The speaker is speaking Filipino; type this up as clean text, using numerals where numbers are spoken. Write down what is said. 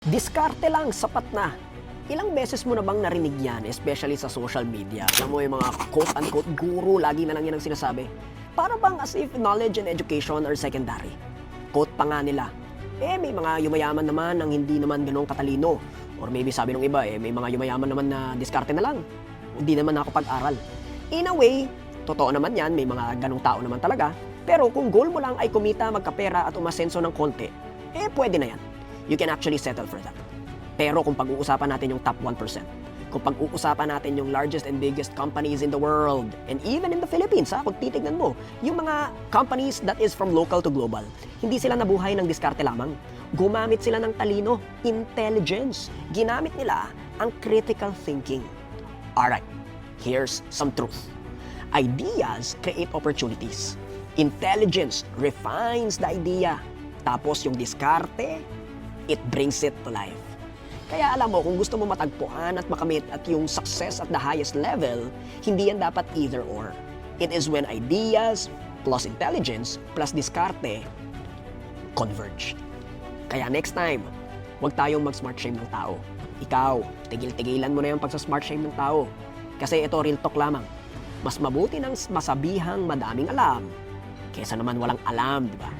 Diskarte lang, sapat na. Ilang beses mo na bang narinig yan, especially sa social media? Alam mo yung mga quote-unquote guru, lagi na lang yan ang sinasabi. Para bang as if knowledge and education are secondary. Quote pa nga nila, may mga yumayaman naman ang hindi naman ganong katalino. Or maybe sabi ng iba, may mga yumayaman naman na diskarte na lang. Hindi naman nakapag-aral. In a way, totoo naman yan, may mga ganong tao naman talaga. Pero kung goal mo lang ay kumita, magkapera at umasenso ng konti, pwede na yan. You can actually settle for that. Pero kung pag-uusapan natin yung top 1%, kung pag-uusapan natin yung largest and biggest companies in the world, and even in the Philippines, kung titignan mo, yung mga companies that is from local to global, hindi sila nabuhay ng diskarte lamang. Gumamit sila ng talino, intelligence. Ginamit nila ang critical thinking. Alright, here's some truth. Ideas create opportunities. Intelligence refines the idea. Tapos yung diskarte, it brings it to life. Kaya alam mo, kung gusto mo matagpuan at makamit at yung success at the highest level, hindi yan dapat either or. It is when ideas plus intelligence plus diskarte converge. Kaya next time, huwag tayong mag-smart shame ng tao. Ikaw, tigil-tigilan mo na yung pagsa-smart shame ng tao. Kasi ito real talk lamang. Mas mabuti ng masabihang madaming alam kaysa naman walang alam, di ba?